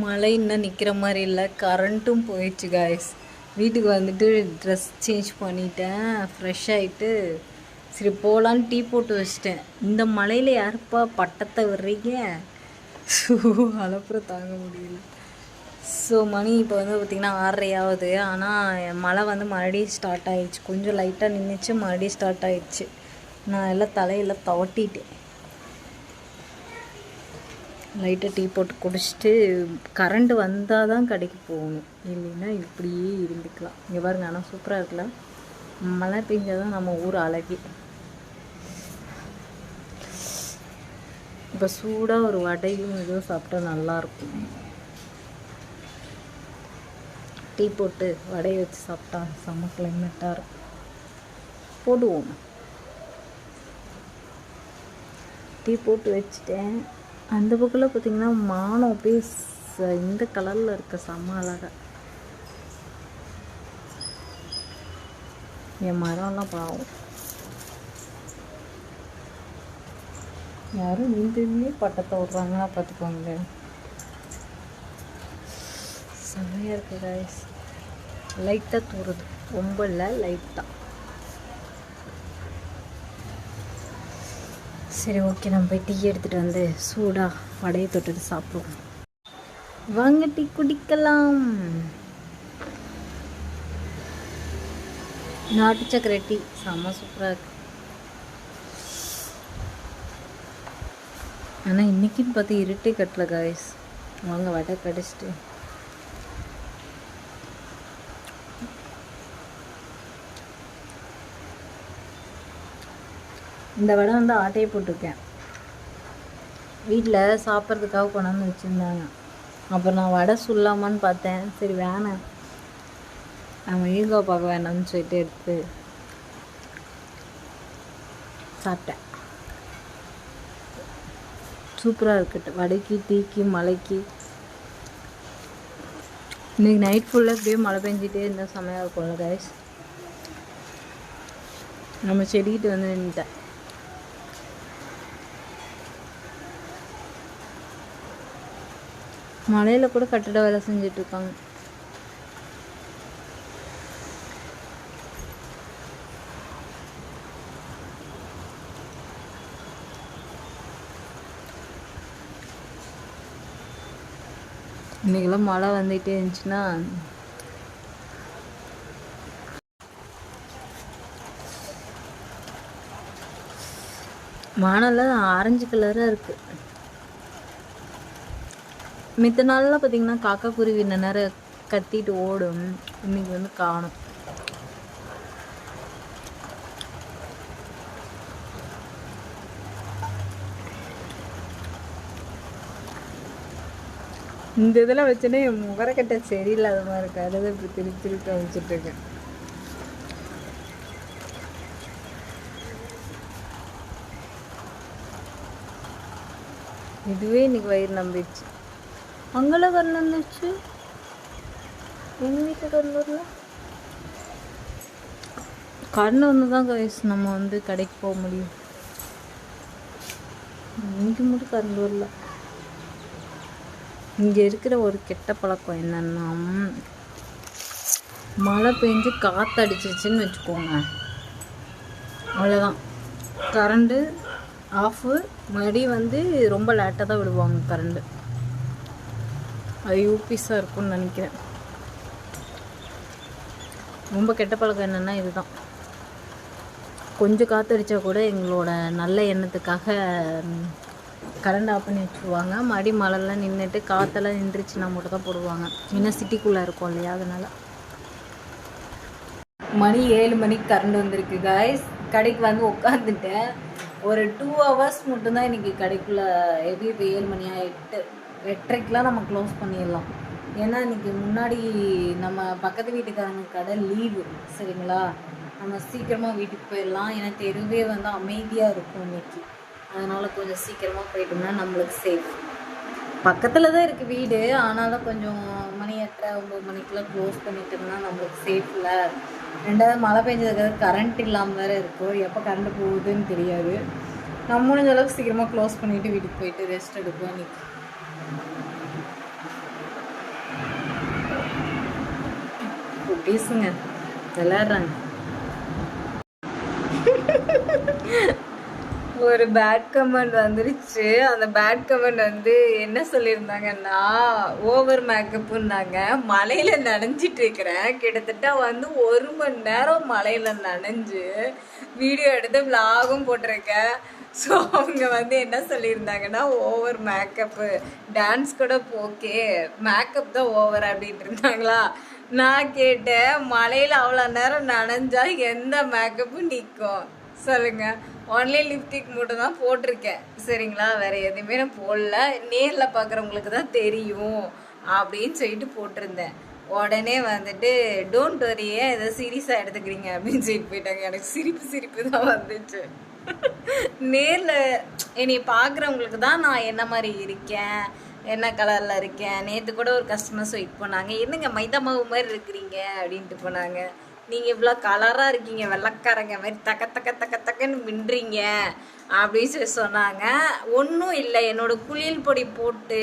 மழை இன்னும் நிற்கிற மாதிரி இல்லை, கரண்ட்டும் போயிடுச்சு காய்ஸ். வீட்டுக்கு வந்துட்டு ட்ரெஸ் சேஞ்ச் பண்ணிட்டேன், ஃப்ரெஷ் ஆகிட்டு சரி போகலான்னு டீ போட்டு வச்சிட்டேன். இந்த மழையில் யாருப்பா பட்டத்தை விடுறீங்க? ஸோ அலப்புறம் தாங்க முடியல. ஸோ மணி இப்போ வந்து பார்த்திங்கன்னா 6:30 ஆகுது. ஆனால் மழை வந்து மறுபடியும் ஸ்டார்ட் ஆகிடுச்சு. கொஞ்சம் லைட்டாக நின்றுச்சு, மறுபடியும் ஸ்டார்ட் ஆகிடுச்சு. நான் எல்லாம் தலையில் தவட்டிட்டேன். லைட்டாக டீ போட்டு குடிச்சிட்டு கரண்ட் வந்தால் தான் கடைக்கு போகணும், இல்லைன்னா இப்படியே இருந்துக்கலாம். இங்கே பாருங்க, ஆனால் சூப்பராக இருக்குல்ல. மழை பெஞ்சால் தான் நம்ம ஊர் அழகே. இப்போ சூடாக ஒரு வடையும் இதுவும் சாப்பிட்டா நல்லாயிருக்கும். டீ போட்டு வடையை வச்சு சாப்பிட்டா செம்ம கிளைமேட்டாக இருக்கும். போடுவோம். டீ போட்டு வச்சுட்டேன். அந்த பக்கத்தில் பார்த்திங்கன்னா மானம் அப்படியே இந்த கலரில் இருக்க செம்ம அழகாக. என் மரம்லாம் பாவம், யாரும் நின்றுமே பட்டத்தை விட்றாங்கன்னா பார்த்துக்கோங்க. செம்மையாக இருக்குது காய்ஸ். லைட்டாக தூருது, ரொம்ப இல்லை, லைட்டாக. சரி ஓகே, நம்ம போய் டீ எடுத்துகிட்டு வந்து சூடாக வடையை தொட்டுட்டு சாப்பிடுவோம். வாங்க டீ குடிக்கலாம். நாட்டு சக்கரை டீ செம்ம சூப்பராக இருக்கு. ஆனால் இன்றைக்கின்னு பார்த்து இருட்டே கட்டல காய்ஸ். வாங்க வடை கடிச்சிட்டு இந்த வடை வந்து ஆட்டையை போட்டிருக்கேன். வீட்டில் சாப்பிட்றதுக்காக கொண்டாந்து வச்சுருந்தாங்க. அப்புறம் நான் வடை சொல்லாமான்னு பார்த்தேன், சரி வேணாம், நம்ம ஈகோ பார்க்க வேணாம்னு சொல்லிட்டு எடுத்து சாப்பிட்டேன். சூப்பராக இருக்கட்டும், வடைக்கு டீக்கு மழைக்கு. இன்றைக்கி நைட் ஃபுல்லாக அப்படியே மழை பெஞ்சிட்டே இருந்தால் செம்மையாக இருக்கும்ல கைஸ். நம்ம செடிக்கிட்டு வந்து நின்றுட்டேன். மலையில் கூட கட்டட வேலை செஞ்சிட்ருக்காங்க. இன்றைக்கெல்லாம் மழை வந்துகிட்டே இருந்துச்சுன்னா வானெல்லாம் ஆரஞ்சு கலராக இருக்குது. மித்த நாள்லாம் பார்த்திங்கன்னா காக்கா குருவி இந்த நேரம் கத்திட்டு ஓடும். இன்றைக்கி வந்து காணும். இந்த இதெல்லாம் வச்சுன்னே முகரக்கட்டை சரியில்லாத மாதிரி இருக்கு. அதாவது இப்படி திருப்பி திருப்பி அமைச்சிட்ருக்கேன். இதுவே இன்னைக்கு வயிறு நம்பிடுச்சு. அங்கெல்லாம் கரண்ட் வந்துச்சு, எங்கள் வீட்டு கரண்ட் கரண்ட் வந்து தான் கைஸ் நம்ம வந்து கடைக்கு போக முடியும். இன்னைக்கு மட்டும் கரண்ட் வரல. இங்கே இருக்கிற ஒரு கெட்ட பழக்கம் என்னன்னா, மழை பெஞ்சு காற்று அடிச்சிருச்சுன்னு வச்சுக்கோங்க, அவ்வளோதான், கரண்ட்டு ஆஃபு. மறுபடியும் வந்து ரொம்ப லேட்டாக தான் விடுவாங்க கரண்ட்டு. அது யூபிஸாக இருக்கும்னு நினைக்கிறேன். ரொம்ப கெட்ட பழக்கம் என்னென்னா இதுதான். கொஞ்சம் காற்றடிச்சா கூட எங்களோட நல்ல எண்ணத்துக்காக கரண்ட் ஆஃப் பண்ணி வச்சுருவாங்க. மறுபடி மழைலாம் நின்றுட்டு காற்றெல்லாம் நின்றுச்சுன்னா மட்டும் தான் போடுவாங்க. இன்னும் சிட்டிக்குள்ளே இருக்கும் இல்லையா, அதனால். மணி 7 மணிக்கு கரண்ட் வந்திருக்கு காய்ஸ். கடைக்கு வந்து உட்காந்துட்டேன். ஒரு 2 ஹவர்ஸ் மட்டும்தான் இன்றைக்கி கடைக்குள்ளே. எப்படி இப்போ 7 மணியா, 8:30க்கெலாம் நம்ம க்ளோஸ் பண்ணிடலாம். ஏன்னா இன்றைக்கி முன்னாடி நம்ம பக்கத்து வீட்டுக்காரங்க கடை லீவு, சரிங்களா. நம்ம சீக்கிரமாக வீட்டுக்கு போயிடலாம். ஏன்னா தெருவே வந்து அமைதியாக இருக்கும் இன்றைக்கி. அதனால் கொஞ்சம் சீக்கிரமாக போயிட்டோம்னா நம்மளுக்கு சேஃப். பக்கத்தில் தான் இருக்குது வீடு, ஆனாலும் கொஞ்சம் மணி 8:30 9 மணிக்கெலாம் க்ளோஸ் பண்ணிட்டோம்னா நம்மளுக்கு சேஃபில். ரெண்டாவது மழை பெஞ்சதுக்கு கரண்ட் இல்லாமல் வேறு இருக்கும், எப்போ கரண்ட் போகுதுன்னு தெரியாது. நம்ம முடிஞ்ச அளவுக்கு சீக்கிரமாக க்ளோஸ் பண்ணிவிட்டு வீட்டுக்கு போயிட்டு ரெஸ்ட் எடுப்போம் இன்றைக்கி. பேசுங்க, விளையாடுறாங்க. ஒரு பேட் கமெண்ட் வந்துருச்சு. அந்த பேட் கமெண்ட் வந்து என்ன சொல்லியிருந்தாங்கன்னா, ஓவர் மேக்கப்புன்னாங்க. மழையில நனைஞ்சிட்டு இருக்கிறேன், கிட்டத்தட்ட வந்து 1 மணி நேரம் மழையில நனைஞ்சு வீடியோ எடுத்து விலாகும் போட்டிருக்கேன். ஸோ அவங்க வந்து என்ன சொல்லியிருந்தாங்கன்னா, ஓவர் மேக்கப்பு, டான்ஸ் கூட ஓகே, மேக்கப் தான் ஓவர் அப்படின்ட்டு இருந்தாங்களா. நான் கேட்டேன், மழையில் அவ்வளோ நேரம் நனைஞ்சா எந்த மேக்கப்பும் நிற்கும் சொல்லுங்க. ஒன்லி லிப்டிக் மட்டும் தான் போட்டிருக்கேன் சரிங்களா, வேறு எதுவுமே நான் போடல. நேரில் பார்க்குறவங்களுக்கு தான் தெரியும் அப்படின்னு சொல்லிட்டு போட்டிருந்தேன். உடனே வந்துட்டு டோன்ட் வரியே, எதை சீரியஸாக எடுத்துக்கிறீங்க அப்படின்னு சொல்லிட்டு போயிட்டாங்க. எனக்கு சிரிப்பு தான் வந்துச்சு. நேரில் என்னை பார்க்குறவங்களுக்கு தான் நான் என்ன மாதிரி இருக்கேன், என்ன கலரில் இருக்கேன். நேற்று கூட ஒரு கஸ்டமர்ஸ் வெயிட் பண்ணாங்க, என்னங்க மைதா மாவு மாதிரி இருக்கிறீங்க அப்படின்ட்டு போனாங்க. நீங்கள் இவ்வளோ கலராக இருக்கீங்க, வெள்ளைக்காரங்க மாதிரி தக்கன்னு மின்றீங்க அப்படின்னு சொல்லி சொன்னாங்க. ஒன்றும் இல்லை, என்னோடய குளியல் பொடி போட்டு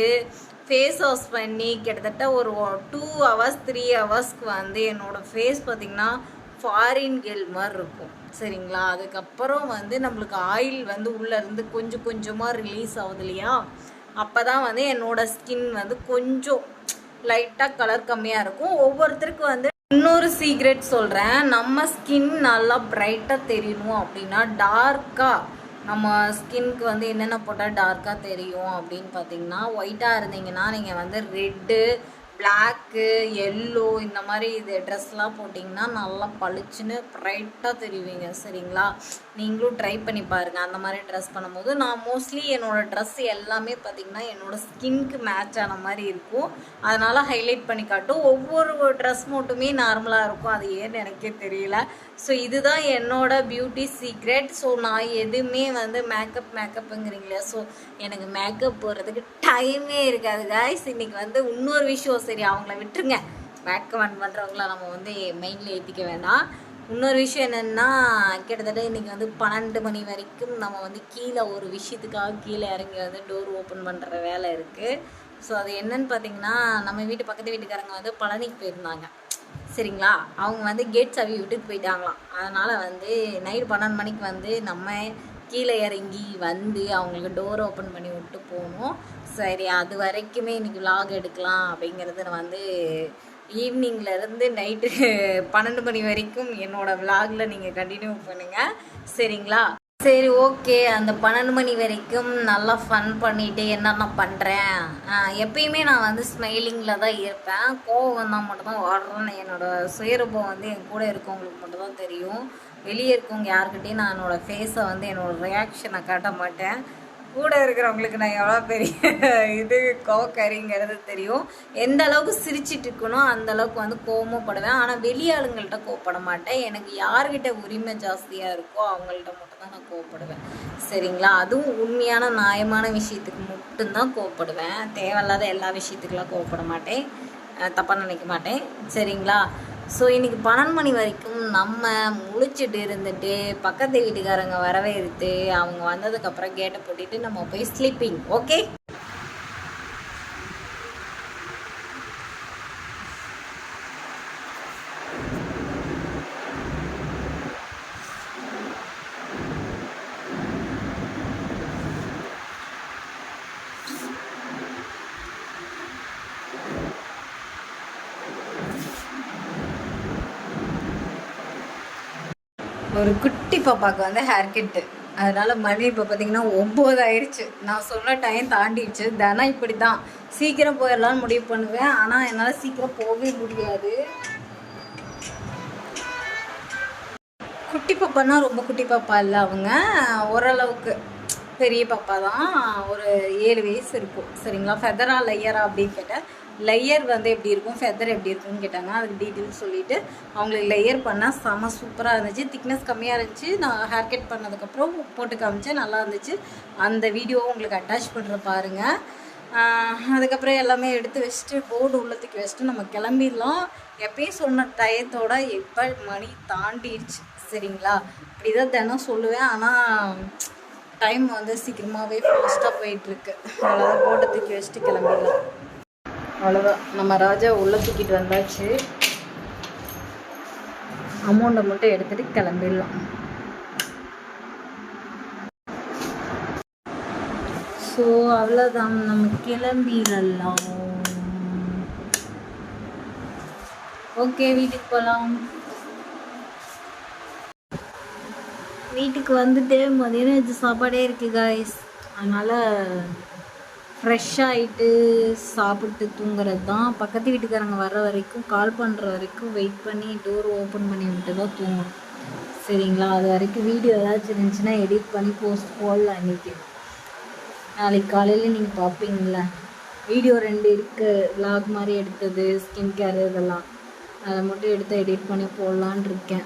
ஃபேஸ் வாஷ் பண்ணி கிட்டத்தட்ட ஒரு 2 hours 3 hours வந்து என்னோடய ஃபேஸ் பார்த்திங்கன்னா ஃபாரின் கேர்ள் மாதிரி இருக்கும் சரிங்களா. அதுக்கப்புறம் வந்து நம்மளுக்கு ஆயில் வந்து உள்ளேருந்து கொஞ்சம் கொஞ்சமாக ரிலீஸ் ஆகுது இல்லையா, அப்போ தான் வந்து என்னோடய ஸ்கின் வந்து கொஞ்சம் லைட்டாக கலர் கம்மியாக இருக்கும். ஒவ்வொருத்தருக்கும் வந்து இன்னொரு சீக்ரெட் சொல்கிறேன், நம்ம ஸ்கின் நல்லா பிரைட்டாக தெரியணும் அப்படின்னா டார்க்காக நம்ம ஸ்கின்க்கு வந்து என்னென்ன போட்டால் டார்க்காக தெரியும் அப்படின்னு பார்த்தீங்கன்னா, ஒயிட்டாக இருந்தீங்கன்னா நீங்கள் வந்து ரெட்டு, பிளாக்கு, எல்லோ இந்த மாதிரி இது ட்ரெஸ்லாம் போட்டிங்கன்னா நல்லா பளிச்சுன்னு ப்ரைட்டாக தெரிவிங்க சரிங்களா. நீங்களும் ட்ரை பண்ணி பாருங்கள் அந்த மாதிரி ட்ரெஸ் பண்ணும்போது. நான் மோஸ்ட்லி என்னோடய ட்ரெஸ் எல்லாமே பார்த்திங்கன்னா என்னோடய ஸ்கின்க்கு மேட்ச் ஆன மாதிரி இருக்கும், அதனால் ஹைலைட் பண்ணி காட்டும். ஒவ்வொரு ட்ரெஸ் மட்டுமே நார்மலாக இருக்கும், அது ஏன்னு எனக்கே தெரியல. ஸோ இதுதான் என்னோட பியூட்டி சீக்ரெட். ஸோ நான் எதுவுமே வந்து மேக்கப்புங்கிறீங்களா, ஸோ எனக்கு மேக்கப் போடுறதுக்கு டைமே இருக்காது காய்ஸ். இன்றைக்கி வந்து இன்னொரு விஷயம், சரி அவங்கள விட்டுருங்க, மேக்கப் பண்ணுறவங்கள நம்ம வந்து மெயினில் ஏற்றிக்க வேண்டாம். இன்னொரு விஷயம் என்னென்னா, கிட்டத்தட்ட இன்றைக்கி வந்து 12 மணி வரைக்கும் நம்ம வந்து கீழே ஒரு விஷயத்துக்காக கீழே இறங்கி வந்து டோர் ஓப்பன் பண்ணுற வேலை இருக்குது. ஸோ அது என்னன்னு பார்த்தீங்கன்னா, நம்ம வீட்டு பக்கத்து வீட்டுக்காரங்க வந்து பழனிக்கு போயிருந்தாங்க சரிங்களா. அவங்க வந்து கேட் சாவி விட்டுட்டு போயிட்டாங்களாம். அதனால் வந்து நைட் 12 மணிக்கு வந்து நம்ம கீழே இறங்கி வந்து அவங்களுக்கு டோர் ஓப்பன் பண்ணி விட்டு போகணும். சரி, அது வரைக்குமே இன்றைக்கி விலாக் எடுக்கலாம் அப்படிங்கிறது நான் வந்து ஈவினிங்லேருந்து நைட்டு 12 மணி வரைக்கும் என்னோடய விலாகில் நீங்கள் கண்டினியூ பண்ணுங்கள் சரிங்களா. சரி ஓகே, அந்த 12 மணி வரைக்கும் நல்லா ஃபன் பண்ணிவிட்டு என்னென்ன பண்ணுறேன், எப்பயுமே நான் வந்து ஸ்மைலிங்கில் தான் இருப்பேன். கோவம் வந்தால் மட்டும்தான் ஓடுறேன்னு என்னோடய சுயரூபம் வந்து என் கூட இருக்கவங்களுக்கு மட்டும்தான் தெரியும். வெளியே இருக்கவங்க யாருக்கிட்டையும் நான் என்னோடய ஃபேஸை வந்து என்னோடய ரியாக்ஷனை காட்ட மாட்டேன். கூட இருக்கிறவங்களுக்கு நான் எவ்வளோ பெரிய இது கோவக்காரிங்கிறது தெரியும். எந்த அளவுக்கு சிரிச்சிட்டு இருக்கணும் அந்த அளவுக்கு வந்து கோவமும் ஆனால் வெளியாளுங்கள்ட்ட கோவப்பட மாட்டேன். எனக்கு யார்கிட்ட உரிமை ஜாஸ்தியாக இருக்கோ அவங்கள்ட்ட மட்டும்தான் நான் கோவப்படுவேன் சரிங்களா. அதுவும் உண்மையான நியாயமான விஷயத்துக்கு மட்டும்தான் கோவப்படுவேன். தேவையில்லாத எல்லா விஷயத்துக்கெல்லாம் கோவப்பட மாட்டேன், தப்பாக நினைக்க மாட்டேன் சரிங்களா. ஸோ இன்றைக்கி 12 மணி வரைக்கும் நம்ம முழிச்சிட்டு இருந்துட்டு பக்கத்து வீட்டுக்காரங்க வரவேற்று அவங்க வந்ததுக்கப்புறம் கேட்டை போட்டுட்டு நம்ம போய் ஸ்லீப்பிங். ஓகே, ஒரு குட்டி பாப்பாவுக்கு வந்து ஹேர் கட்டு, அதனால் மணி இப்போ பார்த்திங்கன்னா 9 ஆயிடுச்சு. நான் சொன்ன டைம் தாண்டிடுச்சு. தினம் இப்படி தான் சீக்கிரம் போயிடலான்னு முடிவு பண்ணுவேன், ஆனால் என்னால் சீக்கிரம் போகவே முடியாது. குட்டி பாப்பான்னா ரொம்ப குட்டி பாப்பா இல்லை, அவங்க ஓரளவுக்கு பெரிய பாப்பா தான், ஒரு 7 வயசு இருக்கும் சரிங்களா. ஃபெதரா லையரா அப்படின்னு கேட்டேன். லேயர் வந்து எப்படி இருக்கும், ஃபெதர் எப்படி இருக்குன்னு கேட்டாங்க. அதுக்கு டீட்டெயில்ஸ் சொல்லிவிட்டு அவங்களுக்கு லேயர் பண்ணால் செம சூப்பராக இருந்துச்சு. திக்னஸ் கம்மியாக இருந்துச்சு. நான் ஹேர் கட் பண்ணதுக்கப்புறம் போட்டு காமிச்சேன், நல்லா இருந்துச்சு. அந்த வீடியோவும் உங்களுக்கு அட்டாச் பண்ணுற பாருங்கள். அதுக்கப்புறம் எல்லாமே எடுத்து வச்சுட்டு போர்டு உள்ளத்துக்கு வச்சுட்டு நம்ம கிளம்பிடலாம். எப்பயும் சொன்ன டயத்தோட எப்போ மணி தாண்டிடுச்சு சரிங்களா. இப்படி தான் தினம் சொல்லுவேன், ஆனால் டைம் வந்து சீக்கிரமாகவே ஃபாஸ்ட்டாக போயிட்டுருக்கு. அவ்வளோதான், போட்டை தூக்கி வச்சுட்டு கிளம்பிடலாம். அவ்வளோதான், நம்ம ராஜா உள்ளே தூக்கிட்டு வந்தாச்சு. அமௌண்ட்டை மட்டும் எடுத்துகிட்டு கிளம்பிடலாம். ஸோ அவ்வளோதான், நம்ம கிளம்பிடலாம். ஓகே, வீட்டுக்கு போகலாம். வீட்டுக்கு வந்துட்டு மதியானம் இது சாப்பாடே இருக்குது காய்ஸ். அதனால் ஃப்ரெஷ் ஆகிட்டு சாப்பிட்டு தூங்குறது தான். பக்கத்து வீட்டுக்காரங்க வர்ற வரைக்கும், கால் பண்ணுற வரைக்கும் வெயிட் பண்ணி டோர் ஓப்பன் பண்ணி விட்டு தான் தூங்கணும். சரிங்களா? அது வரைக்கும் வீடியோ ஏதாச்சும் இருந்துச்சுன்னா எடிட் பண்ணி போஸ்ட் போடலாம். இன்றைக்கி நாளைக்கு காலையில் நீங்கள் பார்ப்பீங்கள. வீடியோ 2 இருக்குது, விலாக் மாதிரி எடுத்தது, ஸ்கின் கேர் இதெல்லாம். அதை மட்டும் எடுத்து எடிட் பண்ணி போடலான் இருக்கேன்.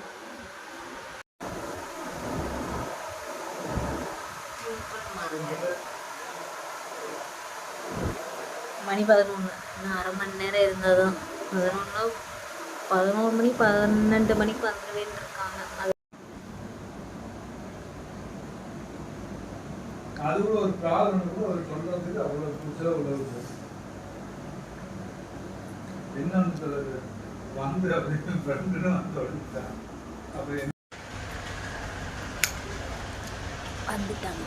மணி 11, இன்னும் அரை மணி நேரம் இருந்தால் தான் 11 மணி 12 மணிக்கு வந்துடுவேன்னு இருக்காங்க. அது கூட ஒரு ப்ராப்ளம் ஒரு சொல்றதுக்கு அவ்வளோ புதுசாக உள்ளது என்னன்னு சொல்றது வந்து அப்படின்னு ஃப்ரெண்டுன்னு வந்துட்டான். அப்படி வந்துட்டாங்க.